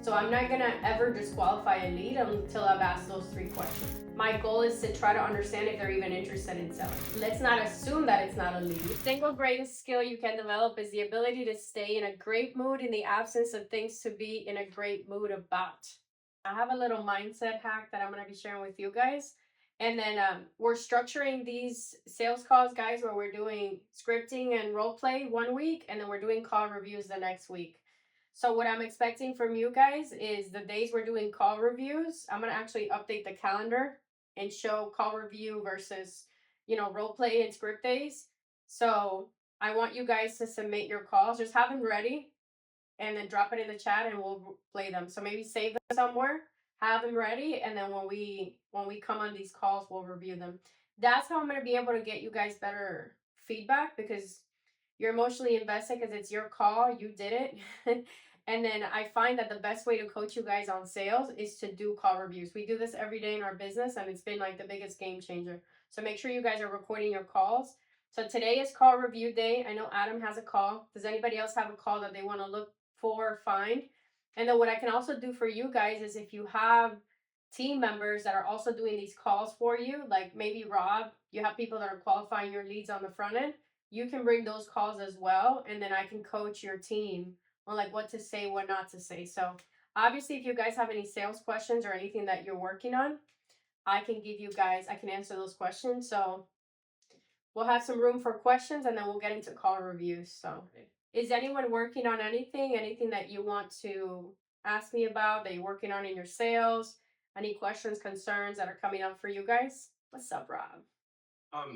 So I'm not gonna ever disqualify a lead until I've asked those 3 questions. My goal is to try to understand if they're even interested in selling. Let's not assume that it's not a lead. The single greatest skill you can develop is the ability to stay in a great mood in the absence of things to be in a great mood about. I have a little mindset hack that I'm gonna be sharing with you guys. And then we're structuring these sales calls, guys, where we're doing scripting and role play one week, and then we're doing call reviews the next week. So what I'm expecting from you guys is the days we're doing call reviews, I'm gonna actually update the calendar and show call review versus, role play and script days. So I want you guys to submit your calls. Just have them ready and then drop it in the chat and we'll play them. So maybe save them somewhere, have them ready, and then when we come on these calls, we'll review them. That's how I'm gonna be able to get you guys better feedback, because you're emotionally invested because it's your call, you did it. And then I find that the best way to coach you guys on sales is to do call reviews. We do this every day in our business and it's been like the biggest game changer. So make sure you guys are recording your calls. So today is call review day. I know Adam has a call. Does anybody else have a call that they want to look for or find? And then what I can also do for you guys is, if you have team members that are also doing these calls for you, like maybe Rob, you have people that are qualifying your leads on the front end, you can bring those calls as well, and then I can coach your team on like what to say, what not to say. So obviously, if you guys have any sales questions or anything that you're working on, I can answer those questions. So we'll have some room for questions and then we'll get into call reviews. So is anyone working on anything that you want to ask me about, that you're working on in your sales? Any questions, concerns that are coming up for you guys? What's up, Rob?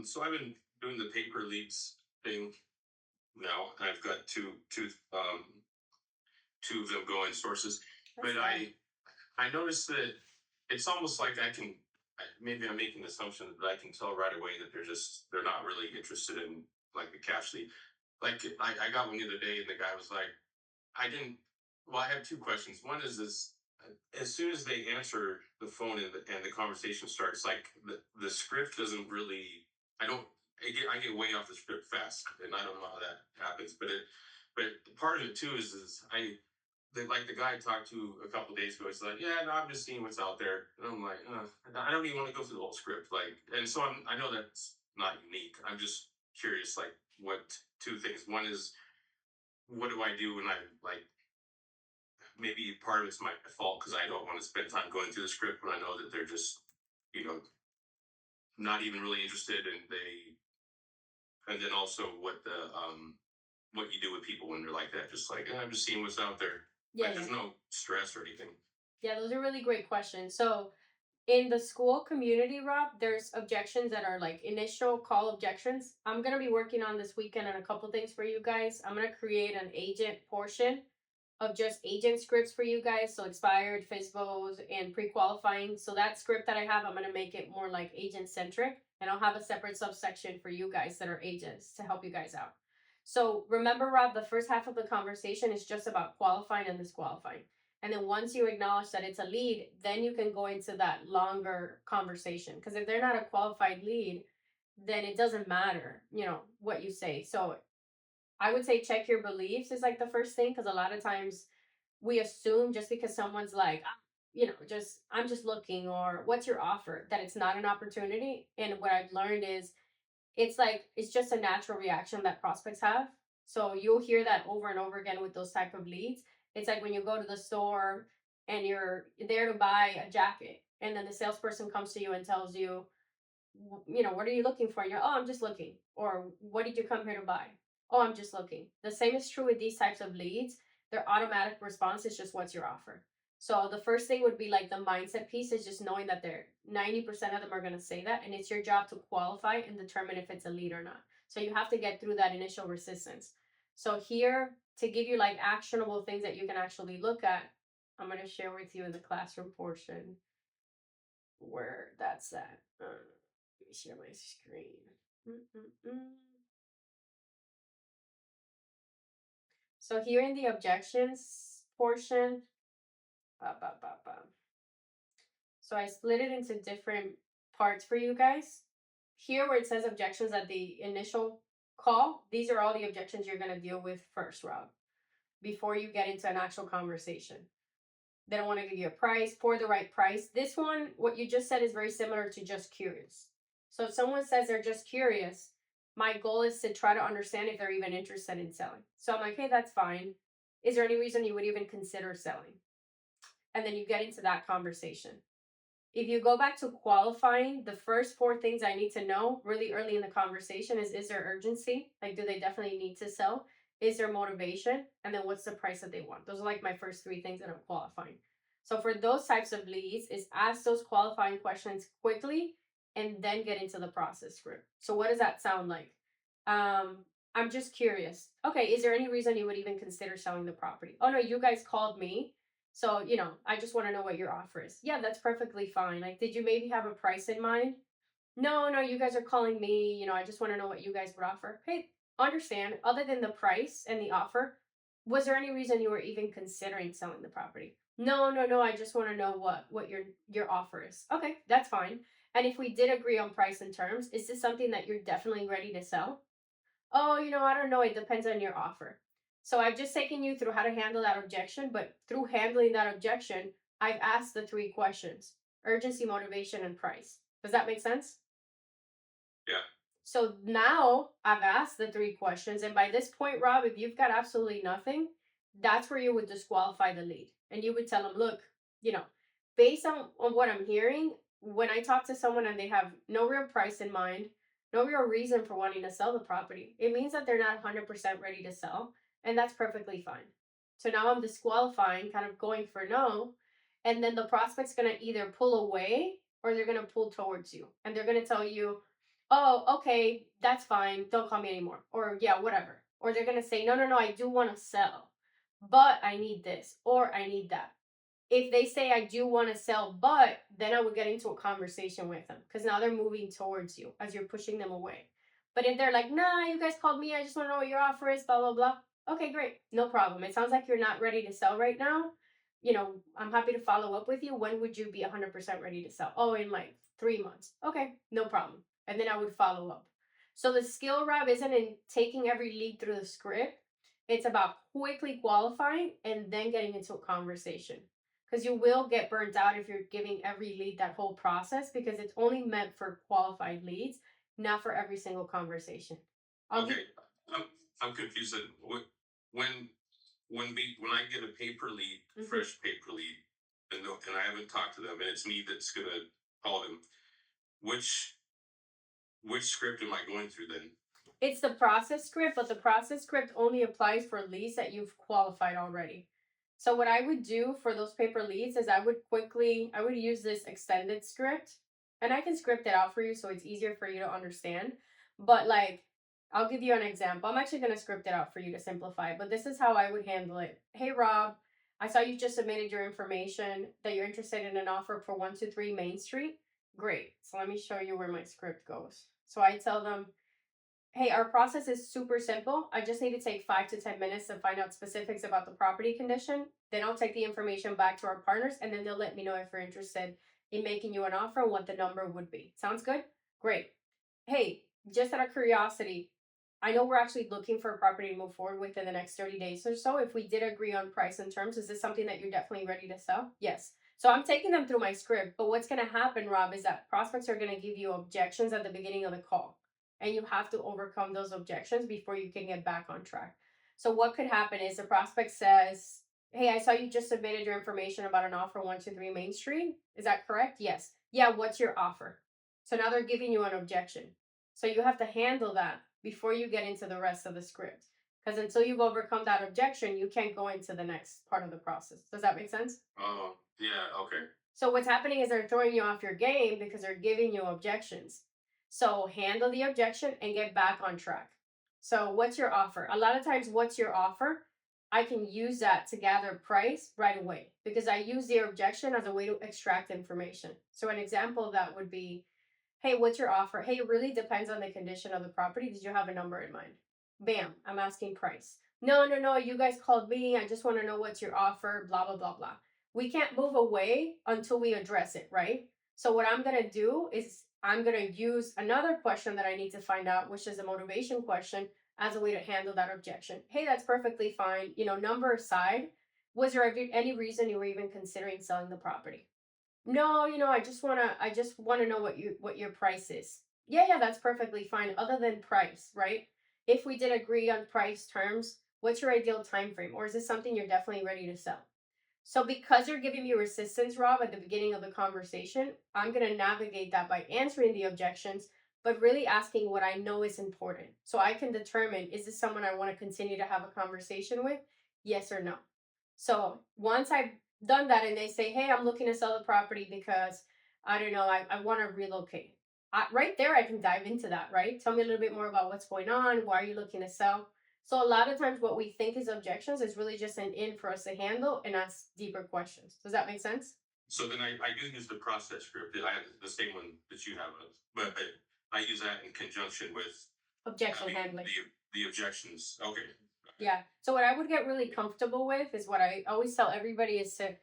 So I've been doing the paper leads thing now. I've got two of them going sources, That's but I noticed that it's almost like maybe I'm making the assumption that I can tell right away that they're not really interested in like the cash lead. Like I got one the other day and the guy was like, I didn't. Well, I have 2 questions. One is this: as soon as they answer the phone and the conversation starts, like the script doesn't really. I don't. I get way off the script fast, and I don't know how that happens. But part of it too is like the guy I talked to a couple of days ago. He's like, yeah, no, I'm just seeing what's out there, and I'm like, I don't even want to go through the whole script. Like, and so I know that's not unique. I'm just curious, like, what 2 things. One is, what do I do when I like? Maybe part of it's my fault because I don't want to spend time going through the script when I know that they're just, you know, not even really interested, and then also what you do with people when they're like that, just like, I'm just seeing what's out there. Yeah, Like, there's no stress or anything. yeah, those are really great questions. So in the school community, Rob, there's objections that are like initial call objections. I'm going to be working on this weekend on a couple things for you guys. I'm going to create an agent portion of just agent scripts for you guys. So expired, FISBOs, and pre-qualifying. So that script that I have, I'm going to make it more like agent centric. And I'll have a separate subsection for you guys that are agents to help you guys out. So remember, Rob, the first half of the conversation is just about qualifying and disqualifying. And then once you acknowledge that it's a lead, then you can go into that longer conversation. Because if they're not a qualified lead, then it doesn't matter, what you say. So I would say check your beliefs is like the first thing, because a lot of times we assume just because someone's like, I'm just looking, or what's your offer, that it's not an opportunity. And what I've learned is it's just a natural reaction that prospects have. So you'll hear that over and over again with those type of leads. It's like when you go to the store and you're there to buy a jacket, and then the salesperson comes to you and tells you, what are you looking for? And you're, oh, I'm just looking. Or what did you come here to buy? Oh, I'm just looking. The same is true with these types of leads. Their automatic response is just, what's your offer? So the first thing would be like the mindset piece is just knowing that 90% of them are going to say that, and it's your job to qualify and determine if it's a lead or not. So you have to get through that initial resistance. So here, to give you like actionable things that you can actually look at, I'm going to share with you in the classroom portion where that's at. Let me share my screen. So here in the objections portion, so I split it into different parts for you guys. Here where it says objections at the initial call, these are all the objections you're going to deal with first, Rob, before you get into an actual conversation. They don't want to give you a price for the right price. This one, what you just said, is very similar to just curious. So if someone says they're just curious, my goal is to try to understand if they're even interested in selling. So I'm like, hey, that's fine. Is there any reason you would even consider selling? And then you get into that conversation. If you go back to qualifying, the first 4 things I need to know really early in the conversation is there urgency? Like, do they definitely need to sell? Is there motivation? And then what's the price that they want? Those are like my first 3 things that I'm qualifying. So for those types of leads, is ask those qualifying questions quickly and then get into the process script. So what does that sound like? I'm just curious. Okay, is there any reason you would even consider selling the property? Oh no, you guys called me. So, I just want to know what your offer is. Yeah, that's perfectly fine. Like, did you maybe have a price in mind? No, you guys are calling me. I just want to know what you guys would offer. Hey, understand, other than the price and the offer, was there any reason you were even considering selling the property? No, I just want to know what your offer is. Okay, that's fine. And if we did agree on price and terms, is this something that you're definitely ready to sell? Oh, I don't know. It depends on your offer. So I've just taken you through how to handle that objection, but through handling that objection, I've asked the 3 questions: urgency, motivation, and price. Does that make sense? Yeah. So now I've asked the 3 questions. And by this point, Rob, if you've got absolutely nothing, that's where you would disqualify the lead. And you would tell them, look, based on what I'm hearing, when I talk to someone and they have no real price in mind, no real reason for wanting to sell the property, it means that they're not 100% ready to sell. And that's perfectly fine. So now I'm disqualifying, kind of going for no. And then the prospect's going to either pull away or they're going to pull towards you. And they're going to tell you, oh, okay, that's fine. Don't call me anymore. Or yeah, whatever. Or they're going to say, no, I do want to sell, but I need this or I need that. If they say I do want to sell, but then I would get into a conversation with them because now they're moving towards you as you're pushing them away. But if they're like, nah, you guys called me, I just want to know what your offer is, blah, blah, blah. Okay, great. No problem. It sounds like you're not ready to sell right now. I'm happy to follow up with you. When would you be 100% ready to sell? Oh, in like 3 months. Okay, no problem. And then I would follow up. So the skill, Rob, isn't in taking every lead through the script. It's about quickly qualifying and then getting into a conversation. Because you will get burnt out if you're giving every lead that whole process, because it's only meant for qualified leads, not for every single conversation. Okay, I'm confused. When when I get a paper lead, fresh paper lead, and I haven't talked to them, and it's me that's gonna call them, which script am I going through then? It's the process script, but the process script only applies for leads that you've qualified already. So what I would do for those paper leads is I would use this extended script, and I can script it out for you so it's easier for you to understand. But like, I'll give you an example. I'm actually going to script it out for you to simplify it, but this is how I would handle it. Hey, Rob, I saw you just submitted your information that you're interested in an offer for 123 Main Street. Great. So let me show you where my script goes. So I tell them, hey, our process is super simple. I just need to take 5 to 10 minutes to find out specifics about the property condition. Then I'll take the information back to our partners, and then they'll let me know if we're interested in making you an offer and what the number would be. Sounds good? Great. Hey, just out of curiosity, I know we're actually looking for a property to move forward with in the next 30 days or so. If we did agree on price and terms, is this something that you're definitely ready to sell? Yes. So I'm taking them through my script, but what's going to happen, Rob, is that prospects are going to give you objections at the beginning of the call. And you have to overcome those objections before you can get back on track. So what could happen is the prospect says, hey, I saw you just submitted your information about an offer 123 Main Street. Is that correct? Yes. Yeah, what's your offer? So now they're giving you an objection. So you have to handle that before you get into the rest of the script. Because until you've overcome that objection, you can't go into the next part of the process. Does that make sense? Oh, yeah, okay. So what's happening is they're throwing you off your game because they're giving you objections. So handle the objection and get back on track. So what's your offer? A lot of times, what's your offer? I can use that to gather price right away because I use the objection as a way to extract information. So an example of that would be, hey, what's your offer? Hey, it really depends on the condition of the property. Did you have a number in mind? Bam, I'm asking price. No, you guys called me. I just want to know what's your offer, blah, blah, blah, blah. We can't move away until we address it, right? So what I'm going to do is I'm going to use another question that I need to find out, which is a motivation question, as a way to handle that objection. Hey, that's perfectly fine. Number aside, Was there any reason you were even considering selling the property? No, I just wanna know what your price is. Yeah, that's perfectly fine. Other than price, right? If we did agree on price terms, what's your ideal time frame? Or is this something you're definitely ready to sell? So because you're giving me resistance, Rob, at the beginning of the conversation, I'm gonna navigate that by answering the objections, but really asking what I know is important. So I can determine, is this someone I want to continue to have a conversation with? Yes or no. So once I've done that and they say, hey, I'm looking to sell the property because I don't know, I want to relocate. Right there, I can dive into that, right? Tell me a little bit more about what's going on. Why are you looking to sell? So a lot of times what we think is objections is really just an in for us to handle and ask deeper questions. Does that make sense? So then I do use the process script. I have the same one that you have, but I use that in conjunction with Objection handling. the objections. Okay. Yeah. So what I would get really comfortable with is what I always tell everybody is to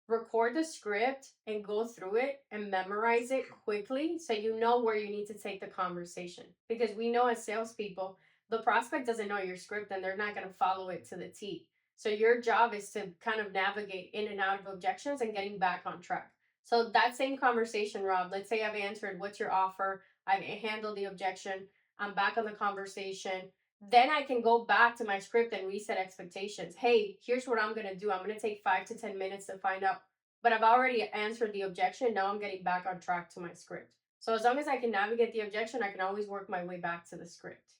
record the script and go through it and memorize it quickly so you know where you need to take the conversation. Because we know as salespeople, the prospect doesn't know your script and they're not going to follow it to the T. So your job is to kind of navigate in and out of objections and getting back on track. So that same conversation, Rob, let's say I've answered what's your offer, I've handled the objection, I'm back on the conversation. Then I can go back to my script and reset expectations. Hey, here's what I'm going to do. I'm going to take 5 to 10 minutes to find out, but I've already answered the objection. Now I'm getting back on track to my script. So as long as I can navigate the objection, I can always work my way back to the script.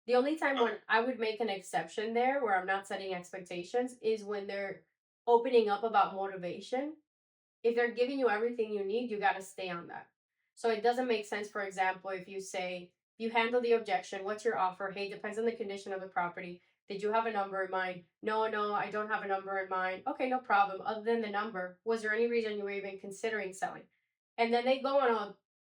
The only time when I would make an exception there, where I'm not setting expectations, is when they're opening up about motivation. If they're giving you everything you need, you got to stay on that. So it doesn't make sense, for example, if you say, you handle the objection, what's your offer? Hey, depends on the condition of the property. Did you have a number in mind? No, I don't have a number in mind. Okay, no problem. Other than the number, was there any reason you were even considering selling? And then they go on a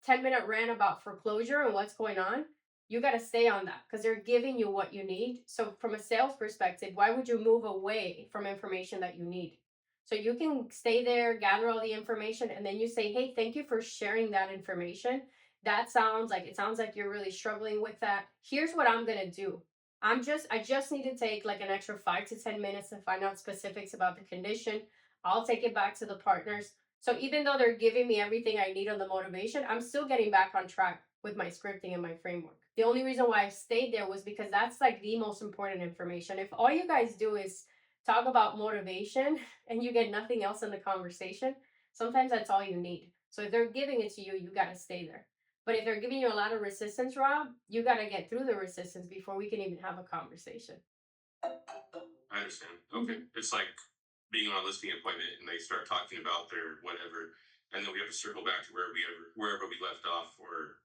10-minute rant about foreclosure and what's going on. You got to stay on that because they're giving you what you need. So, from a sales perspective, why would you move away from information that you need? So you can stay there, gather all the information, and then you say, hey, thank you for sharing that information. It sounds like you're really struggling with that. Here's what I'm gonna do. I just need to take like an extra 5 to 10 minutes to find out specifics about the condition. I'll take it back to the partners. So even though they're giving me everything I need on the motivation, I'm still getting back on track with my scripting and my framework. The only reason why I stayed there was because that's like the most important information. If all you guys do is talk about motivation and you get nothing else in the conversation, sometimes that's all you need. So if they're giving it to you, you got to stay there. But if they're giving you a lot of resistance, Rob, you got to get through the resistance before we can even have a conversation. I understand. Okay. It's like being on a listing appointment and they start talking about their whatever, and then we have to circle back to wherever we left off, or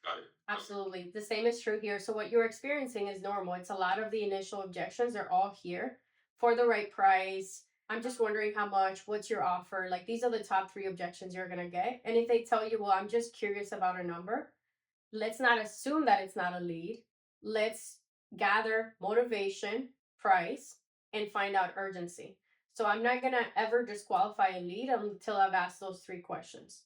got it. Absolutely. The same is true here. So what you're experiencing is normal. It's a lot of the initial objections are all here for the right price. I'm just wondering how much, what's your offer? Like these are the top 3 objections you're going to get. And if they tell you, well, I'm just curious about a number, let's not assume that it's not a lead. Let's gather motivation, price, and find out urgency. So I'm not going to ever disqualify a lead until I've asked those 3 questions.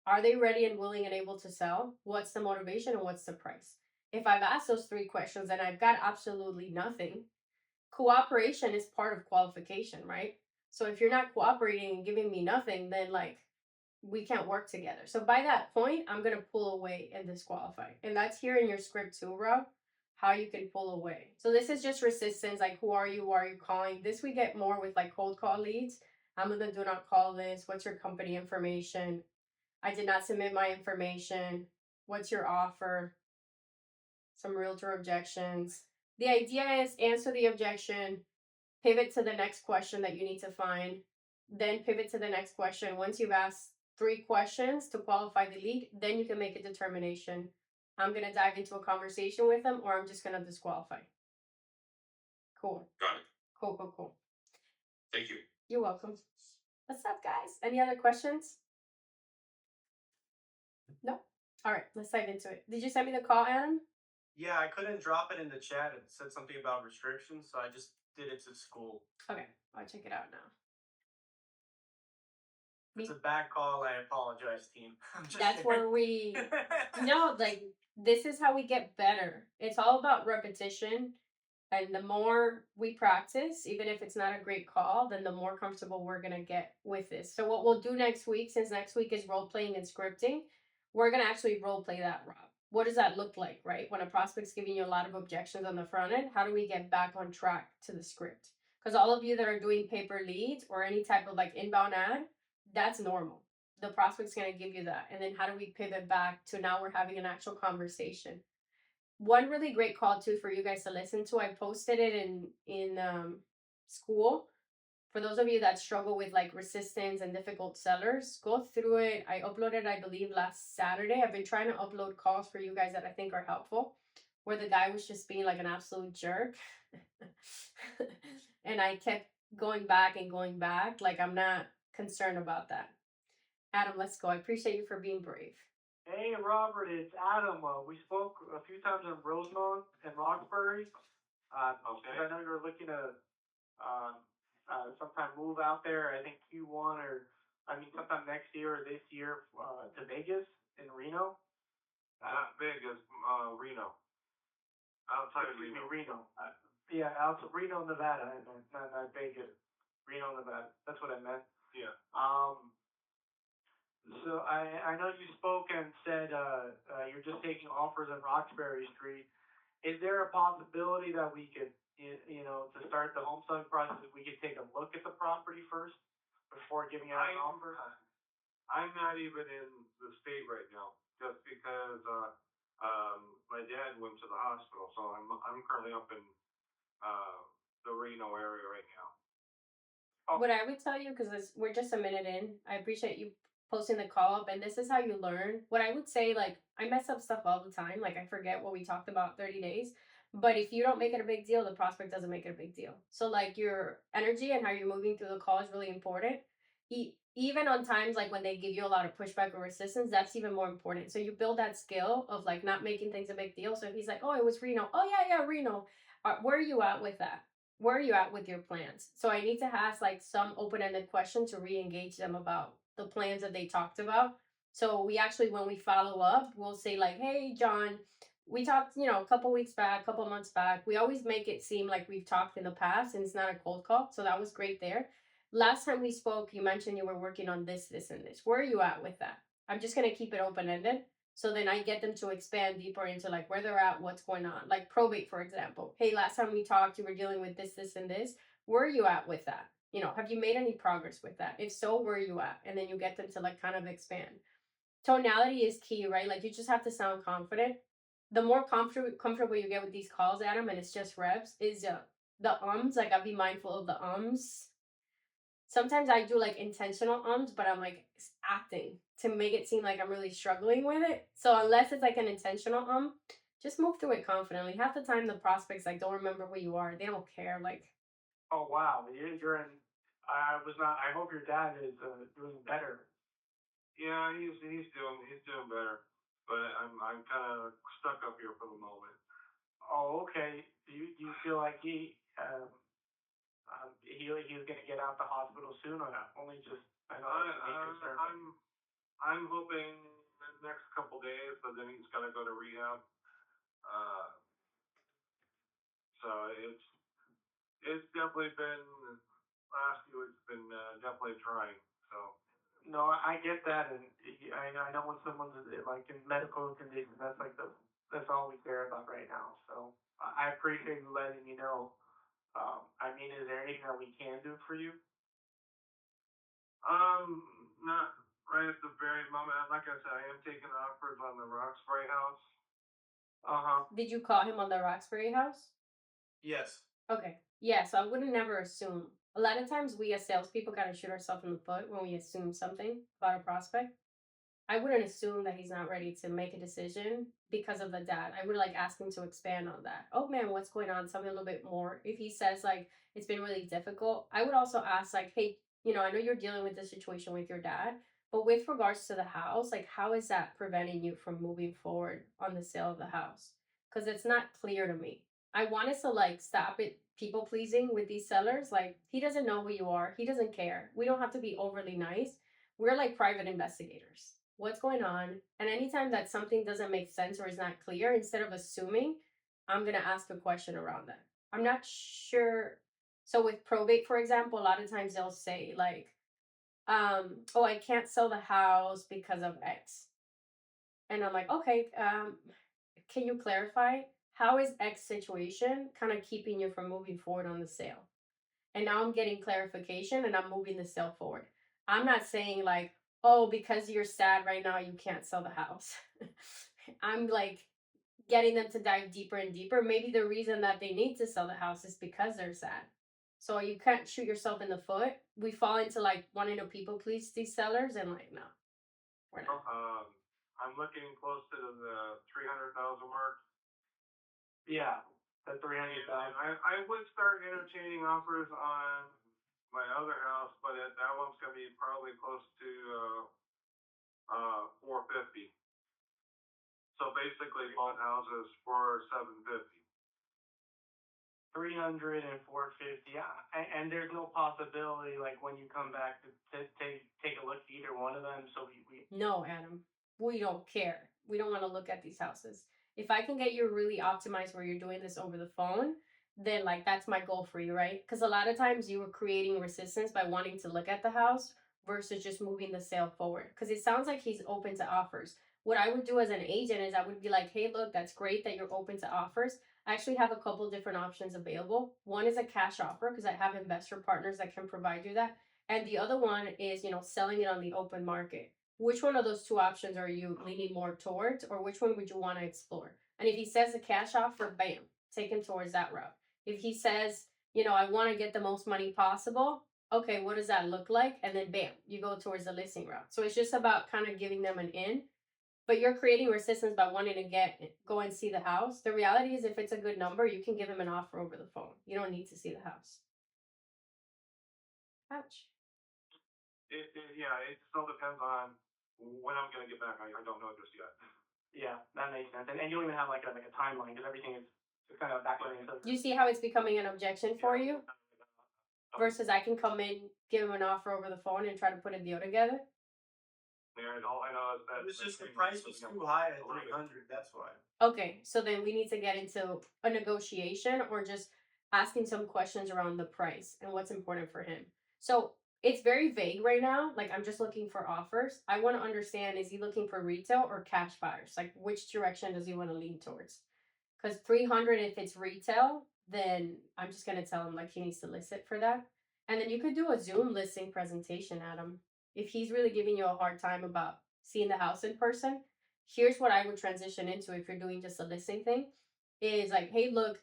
Are they ready and willing and able to sell? What's the motivation and what's the price? If I've asked those 3 questions and I've got absolutely nothing, cooperation is part of qualification, right? So if you're not cooperating and giving me nothing, then like we can't work together. So by that point, I'm going to pull away and disqualify. And that's here in your script too, Rob, how you can pull away. So this is just resistance, like who are you? Why are you calling? This we get more with like cold call leads. I'm going to do not call list. What's your company information? I did not submit my information. What's your offer? Some realtor objections. The idea is answer the objection, pivot to the next question that you need to find, then pivot to the next question. Once you've asked 3 questions to qualify the lead, then you can make a determination. I'm going to dive into a conversation with them or I'm just going to disqualify. Cool. Got it. Cool. Thank you. You're welcome. What's up, guys? Any other questions? No? All right, let's dive into it. Did you send me the call, Adam? Yeah, I couldn't drop it in the chat. It said something about restrictions, so I just did it to school. Okay, I'll check it out now. It's a bad call. I apologize, team. That's where we no, like this is how we get better. It's all about repetition. And the more we practice, even if it's not a great call, then the more comfortable we're going to get with this. So, what we'll do next week, since next week is role playing and scripting, we're going to actually role play that, Rob. What does that look like, right? When a prospect's giving you a lot of objections on the front end, how do we get back on track to the script? Because all of you that are doing paper leads or any type of like inbound ad, that's normal. The prospect's going to give you that. And then how do we pivot back to now we're having an actual conversation? One really great call too for you guys to listen to. I posted it in school. For those of you that struggle with like resistance and difficult sellers, go through it. I uploaded, I believe, last Saturday. I've been trying to upload calls for you guys that I think are helpful, where the guy was just being like an absolute jerk. And I kept going back and going back. Like, I'm not concerned about that. Adam, let's go. I appreciate you for being brave. Hey, Robert, it's Adam. We spoke a few times in Rosemont and Roxbury. Okay. I know you're looking to sometime move out there. I think Q1 or sometime next year or this year to Vegas in Reno. Not Vegas, Reno. Outside of Reno. Reno. Yeah, out to Reno, Nevada, not Vegas. Reno, Nevada. That's what I meant. Yeah. So I know you spoke and said you're just taking offers on Roxbury Street. Is there a possibility that we could, to start the home selling process, we could take a look at the property first before giving out an offer? I'm not even in the state right now, just because my dad went to the hospital, so I'm currently up in the Reno area right now. What I would tell you, because we're just a minute in, I appreciate you posting the call up, and this is how you learn. What I would say, like, I mess up stuff all the time. Like, I forget what we talked about 30 days. But if you don't make it a big deal, the prospect doesn't make it a big deal. So, like, your energy and how you're moving through the call is really important. Even on times like when they give you a lot of pushback or resistance, that's even more important. So you build that skill of like not making things a big deal. So if he's like, oh, it was Reno. Oh, yeah, Reno. Where are you at with that? Where are you at with your plans? So I need to ask like some open-ended question to re-engage them about the plans that they talked about. So we actually, when we follow up, we'll say like, hey, John, we talked, a couple weeks back, a couple months back. We always make it seem like we've talked in the past and it's not a cold call. So that was great there. Last time we spoke, you mentioned you were working on this, and this. Where are you at with that? I'm just going to keep it open-ended. So then I get them to expand deeper into like where they're at, what's going on. Like probate, for example. Hey, last time we talked, you were dealing with this, and this. Where are you at with that? Have you made any progress with that? If so, where are you at? And then you get them to like kind of expand. Tonality is key, right? Like you just have to sound confident. The more comfortable you get with these calls, Adam, and it's just reps, is the ums. Like I'll be mindful of the ums. Sometimes I do like intentional ums, but I'm like acting to make it seem like I'm really struggling with it. So unless it's like an intentional just move through it confidently. Half the time the prospects like don't remember who you are. They don't care. Like, Oh wow, you're in. I was not. I hope your dad is doing better. Yeah, he's doing better, but I'm kind of stuck up here for the moment. Oh, okay. Do you feel like he's gonna get out the hospital soon or not? Only just I know it's a big concern. I'm hoping the next couple days, but then he's got to go to rehab. So it's definitely been last few weeks been definitely trying. So No, I get that, and I know when someone's like in medical condition, that's all we care about right now. So I appreciate you letting me know. Is there anything that we can do for you? not right at the very moment. Like I said, I am taking offers on the Roxbury house. did you call him on the Roxbury house? Yes. Okay. Yeah, so I wouldn't never assume. A lot of times we as salespeople gotta shoot ourselves in the foot when we assume something about a prospect. I wouldn't assume that he's not ready to make a decision because of the dad. I would like ask him to expand on that. Oh man, what's going on? Tell me a little bit more. If he says like it's been really difficult, I would also ask like, hey, I know you're dealing with this situation with your dad, but with regards to the house, like how is that preventing you from moving forward on the sale of the house? Because it's not clear to me. I want us to like stop it people pleasing with these sellers. Like he doesn't know who you are. He doesn't care. We don't have to be overly nice. We're like private investigators. What's going on? And anytime that something doesn't make sense or is not clear, instead of assuming, I'm going to ask a question around that. I'm not sure. So with probate, for example, a lot of times they'll say like, oh, I can't sell the house because of X. And I'm like, okay, can you clarify how is X situation kind of keeping you from moving forward on the sale? And now I'm getting clarification and I'm moving the sale forward. I'm not saying like, oh, because you're sad right now, you can't sell the house. I'm like getting them to dive deeper and deeper. Maybe the reason that they need to sell the house is because they're sad. So you can't shoot yourself in the foot. We fall into like wanting to people please these sellers and like, no, we're not. I'm looking close to the 300,000 mark. Yeah, the 300,000. I would start entertaining offers on my other house, but that one's gonna be probably close to 450. So basically, both houses for 750. 300 and 450. Yeah, and there's no possibility like when you come back to take a look at either one of them. So we No, Adam, we don't care. We don't want to look at these houses. If I can get you really optimized where you're doing this over the phone, then like that's my goal for you, right? Because a lot of times you were creating resistance by wanting to look at the house versus just moving the sale forward. Because it sounds like he's open to offers. What I would do as an agent is I would be like, hey, look, that's great that you're open to offers. I actually have a couple different options available. One is a cash offer because I have investor partners that can provide you that. And the other one is, selling it on the open market. Which one of those two options are you leaning more towards, or which one would you want to explore? And if he says a cash offer, bam, take him towards that route. If he says, I want to get the most money possible, okay, what does that look like? And then bam, you go towards the listing route. So it's just about kind of giving them an in, but you're creating resistance by wanting to go and see the house. The reality is if it's a good number, you can give him an offer over the phone. You don't need to see the house. Ouch. Yeah, it still depends on when I'm gonna get back. I don't know just yet. yeah, that makes sense. And you don't even have like a timeline because everything is kind of backwards. Do you see how it's becoming an objection for you? Versus I can come in, give him an offer over the phone and try to put a deal together? Yeah, all I know is that It was just the price was too high at 300. That's why. Okay, so then we need to get into a negotiation or just asking some questions around the price and what's important for him. So it's very vague right now. Like I'm just looking for offers. I want to understand, is he looking for retail or cash buyers? Like which direction does he want to lean towards? Because 300, if it's retail, then I'm just going to tell him like he needs to list it for that. And then you could do a Zoom listing presentation, Adam. If he's really giving you a hard time about seeing the house in person, here's what I would transition into if you're doing just a listing thing is like, hey, look,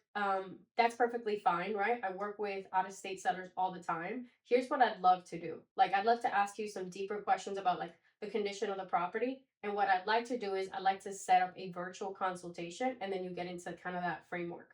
that's perfectly fine, right? I work with out-of-state sellers all the time. Here's what I'd love to do. Like, I'd love to ask you some deeper questions about like the condition of the property. And what I'd like to do is I'd like to set up a virtual consultation and then you get into kind of that framework.